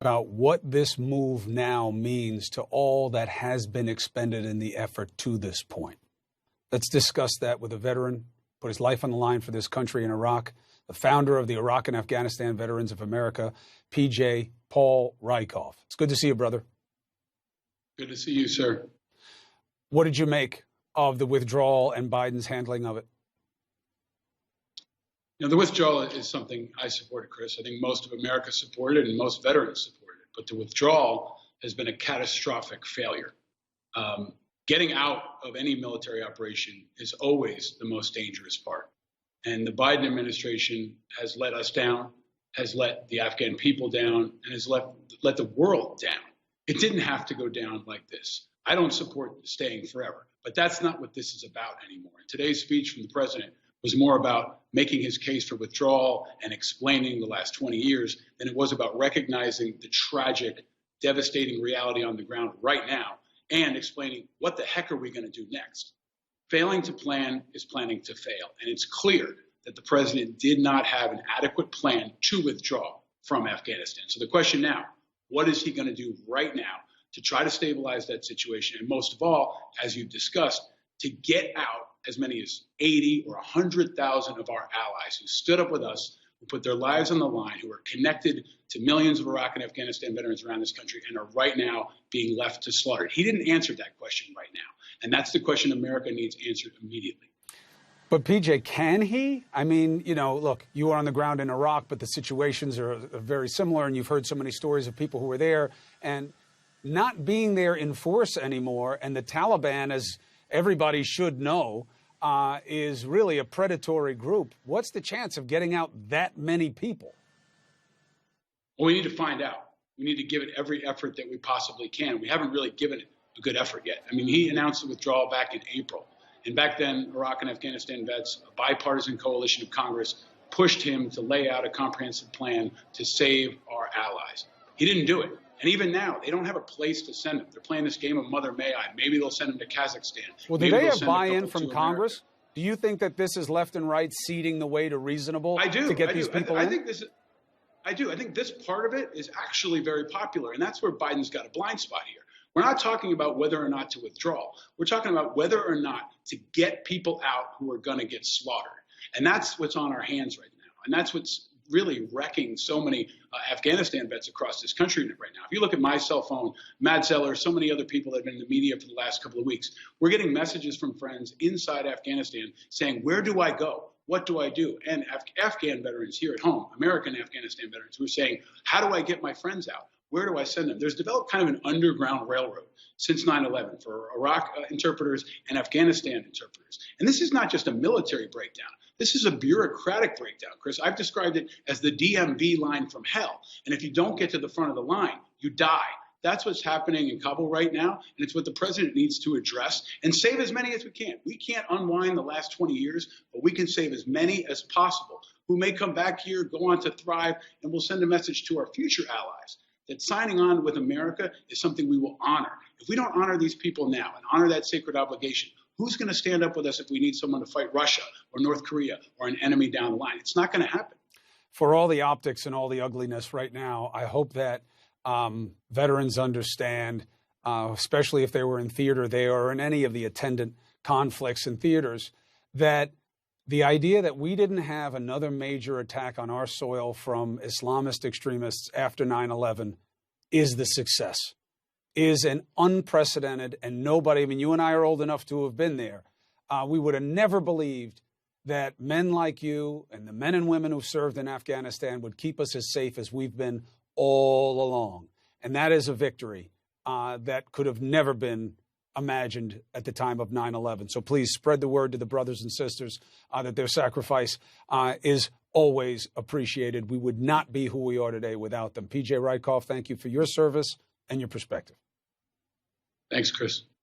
About what this move now means to all that has been expended in the effort to this point. Let's discuss that with a veteran, put his life on the line for this country in Iraq, the founder of the Iraq and Afghanistan Veterans of America, PJ Paul Rykoff. It's good to see you, brother. Good to see you, sir. What did you make of the withdrawal and Biden's handling of it? The withdrawal is something I supported, Chris. I think most of America supported it and most veterans supported it. But the withdrawal has been a catastrophic failure. Getting out of any military operation is always the most dangerous part. And the Biden administration has let us down, has let the Afghan people down, and has let the world down. It didn't have to go down like this. I don't support staying forever, but that's not what this is about anymore. Today's speech from the president was more about making his case for withdrawal and explaining the last 20 years than it was about recognizing the tragic, devastating reality on the ground right now and explaining what the heck are we going to do next. Failing to plan is planning to fail. And it's clear that the president did not have an adequate plan to withdraw from Afghanistan. So the question now, what is he going to do right now to try to stabilize that situation? And most of all, as you've discussed, to get out as many as 80 or 100,000 of our allies who stood up with us, who put their lives on the line, who are connected to millions of Iraq and Afghanistan veterans around this country and are right now being left to slaughter. He didn't answer that question right now. And that's the question America needs answered immediately. But, PJ, can he? I mean, look, you were on the ground in Iraq, but the situations are very similar, and you've heard so many stories of people who were there. And not being there in force anymore, and the Taliban, as everybody should know, is really a predatory group. What's the chance of getting out that many people? Well, we need to find out. We need to give it every effort that we possibly can. We haven't really given it a good effort yet. I mean, he announced the withdrawal back in April. And back then, Iraq and Afghanistan vets, a bipartisan coalition of Congress, pushed him to lay out a comprehensive plan to save our allies. He didn't do it. And even now, they don't have a place to send them. They're playing this game of Mother May I. Maybe they'll send them to Kazakhstan. Well, do they have buy-in from Congress? Do you think that this is left and right ceding the way to reasonable to get these people in? I do. I think this part of it is actually very popular, and that's where Biden's got a blind spot here. We're not talking about whether or not to withdraw. We're talking about whether or not to get people out who are going to get slaughtered. And that's what's on our hands right now. And that's what's really wrecking so many Afghanistan vets across this country right now. If you look at my cell phone, Matt Zeller, so many other people that have been in the media for the last couple of weeks, we're getting messages from friends inside Afghanistan saying, where do I go? What do I do? And Afghan veterans here at home, American Afghanistan veterans, who are saying, how do I get my friends out? Where do I send them? There's developed kind of an underground railroad since 9/11 for Iraq interpreters and Afghanistan interpreters. And this is not just a military breakdown. This is a bureaucratic breakdown, Chris. I've described it as the DMV line from hell. And if you don't get to the front of the line, you die. That's what's happening in Kabul right now, and it's what the president needs to address and save as many as we can. We can't unwind the last 20 years, but we can save as many as possible who may come back here, go on to thrive, and we'll send a message to our future allies that signing on with America is something we will honor. If we don't honor these people now and honor that sacred obligation, who's going to stand up with us if we need someone to fight Russia or North Korea or an enemy down the line? It's not going to happen. For all the optics and all the ugliness right now, I hope that veterans understand, especially if they were in theater there or in any of the attendant conflicts in theaters, that the idea that we didn't have another major attack on our soil from Islamist extremists after 9/11 is the success, is an unprecedented, and nobody, I mean, you and I are old enough to have been there. We would have never believed that men like you and the men and women who served in Afghanistan would keep us as safe as we've been all along. And that is a victory that could have never been imagined at the time of 9/11. So please spread the word to the brothers and sisters that their sacrifice is always appreciated. We would not be who we are today without them. PJ Rykoff, thank you for your service and your perspective. Thanks, Chris.